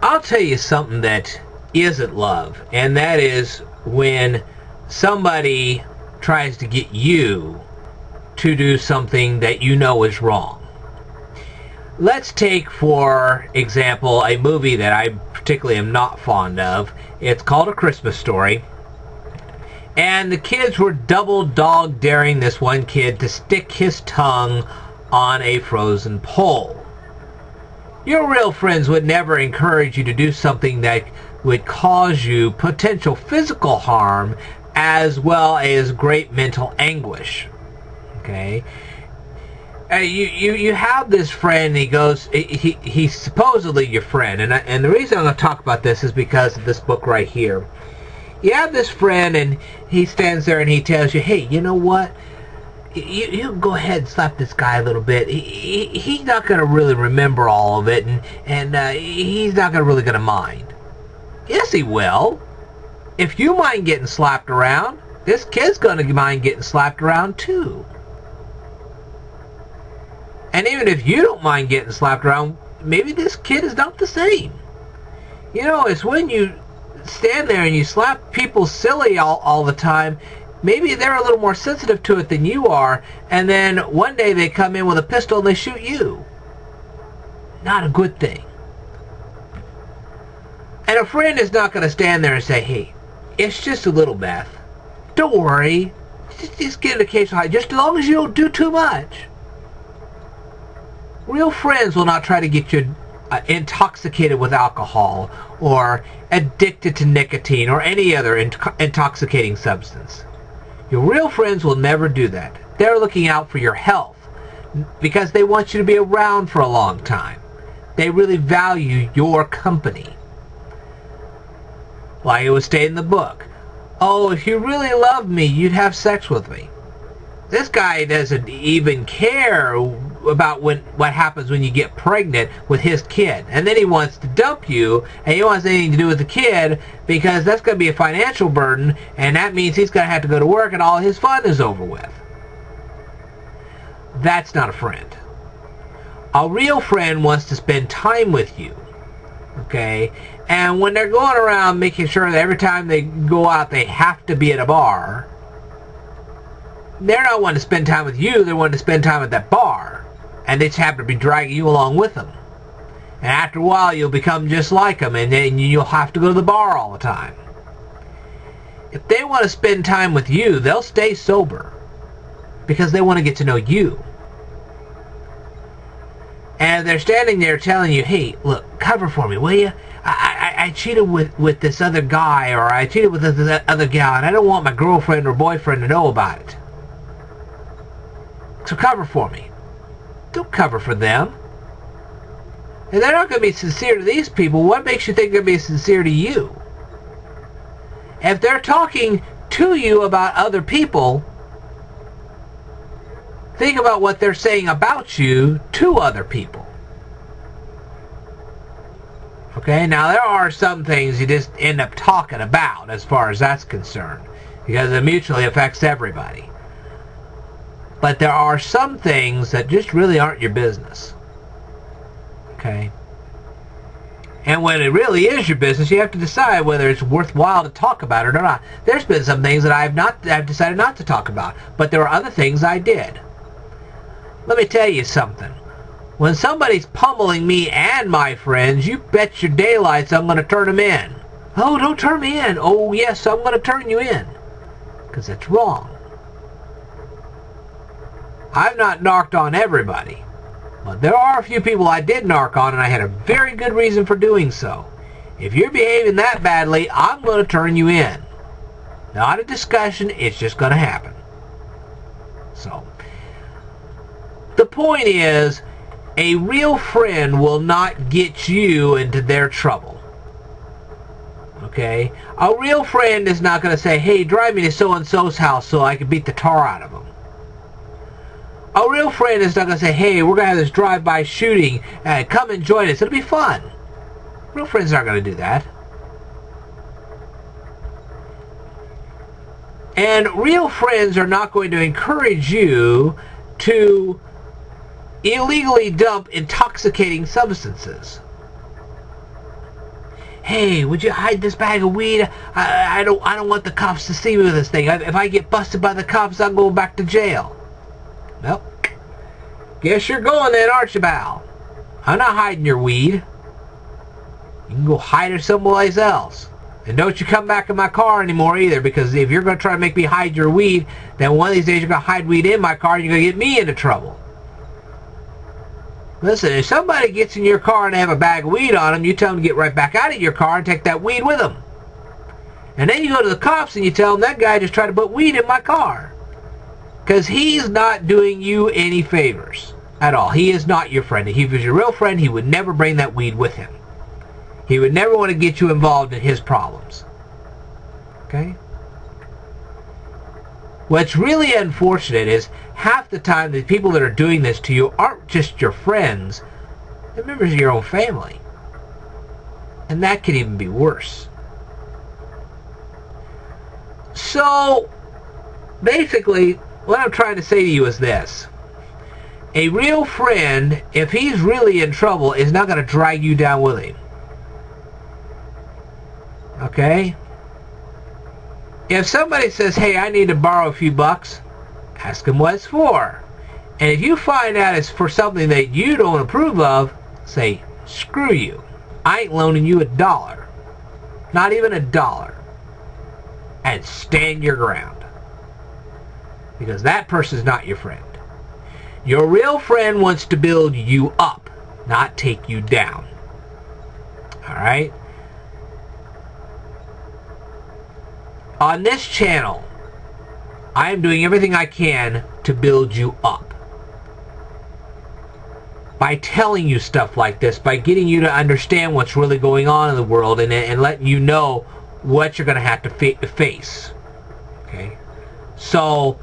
I'll tell you something that isn't love, and that is when somebody tries to get you to do something that you know is wrong. Let's take, for example, a movie that I particularly am not fond of. It's called A Christmas Story. And the kids were double dog daring this one kid to stick his tongue on a frozen pole. Your real friends would never encourage you to do something that would cause you potential physical harm as well as great mental anguish. Okay? You have this friend, he's supposedly your friend, and the reason I'm going to talk about this is because of this book right here. You have this friend, and he stands there and he tells you, hey, you know what? You go ahead and slap this guy a little bit. He's not going to really remember all of it, and he's not really going to mind. Yes, he will. If you mind getting slapped around, this kid's going to mind getting slapped around too. And even if you don't mind getting slapped around, maybe this kid is not the same. You know, it's when you stand there and you slap people silly all the time, maybe they're a little more sensitive to it than you are, and then one day they come in with a pistol and they shoot you. Not a good thing. And a friend is not going to stand there and say, hey, it's just a little, Beth. Don't worry. Just get an occasional high, just as long as you don't do too much. Real friends will not try to get you intoxicated with alcohol or addicted to nicotine or any other intoxicating substance. Your real friends will never do that. They're looking out for your health because they want you to be around for a long time. They really value your company. Like it was stated in the book, oh, if you really loved me, you'd have sex with me. This guy doesn't even care about what happens when you get pregnant with his kid. And then he wants to dump you, and he wants anything to do with the kid because that's going to be a financial burden, and that means he's going to have to go to work and all his fun is over with. That's not a friend. A real friend wants to spend time with you. Okay? And when they're going around making sure that every time they go out they have to be at a bar, they're not wanting to spend time with you, they're wanting to spend time at that bar. And they just happen to be dragging you along with them. And after a while, you'll become just like them, and then you'll have to go to the bar all the time. If they want to spend time with you, they'll stay sober because they want to get to know you. And they're standing there telling you, hey, look, cover for me, will you? I cheated with this other guy, or I cheated with this other gal, and I don't want my girlfriend or boyfriend to know about it. So cover for me. Don't cover for them. And they're not going to be sincere to these people. What makes you think they're going to be sincere to you? If they're talking to you about other people, think about what they're saying about you to other people. Okay, now there are some things you just end up talking about as far as that's concerned, because it mutually affects everybody. But there are some things that just really aren't your business. Okay? And when it really is your business, you have to decide whether it's worthwhile to talk about it or not. There's been some things that I've decided not to talk about, but there are other things I did. Let me tell you something. When somebody's pummeling me and my friends, you bet your daylights I'm going to turn them in. Oh, don't turn me in. Oh, yes, I'm going to turn you in. Because it's wrong. I've not narked on everybody, but there are a few people I did narc on, and I had a very good reason for doing so. If you're behaving that badly, I'm going to turn you in. Not a discussion, it's just going to happen. So, the point is, a real friend will not get you into their trouble. Okay? A real friend is not going to say, hey, drive me to so-and-so's house so I can beat the tar out of them. A real friend is not going to say, hey, we're going to have this drive-by shooting, come and join us, it'll be fun. Real friends aren't going to do that. And real friends are not going to encourage you to illegally dump intoxicating substances. hey, would you hide this bag of weed? I don't want the cops to see me with this thing. If I get busted by the cops, I'll go back to jail. Well, guess you're going then, aren't you, pal? I'm not hiding your weed. You can go hide it someplace else. And don't you come back in my car anymore either, because if you're going to try to make me hide your weed, then one of these days you're going to hide weed in my car and you're going to get me into trouble. Listen, if somebody gets in your car and they have a bag of weed on them, you tell them to get right back out of your car and take that weed with them. And then you go to the cops and you tell them that guy just tried to put weed in my car. Because he's not doing you any favors at all. He is not your friend. If he was your real friend, he would never bring that weed with him. He would never want to get you involved in his problems. Okay? What's really unfortunate is half the time the people that are doing this to you aren't just your friends, they're members of your own family. And that can even be worse. So, basically, what I'm trying to say to you is this. A real friend, if he's really in trouble, is not going to drag you down with him. Okay? If somebody says, hey, I need to borrow a few bucks, ask them what it's for. And if you find out it's for something that you don't approve of, say, screw you. I ain't loaning you $1. Not even $1. And stand your ground. Because that person's not your friend. Your real friend wants to build you up, not take you down. Alright? On this channel, I am doing everything I can to build you up. By telling you stuff like this, by getting you to understand what's really going on in the world and letting you know what you're going to have to face. Okay? So,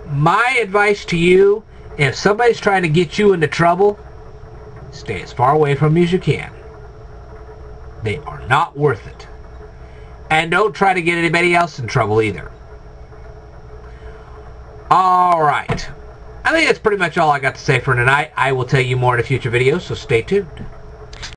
my advice to you, if somebody's trying to get you into trouble, stay as far away from them as you can. They are not worth it. And don't try to get anybody else in trouble either. Alright. I think that's pretty much all I got to say for tonight. I will tell you more in a future video, so stay tuned.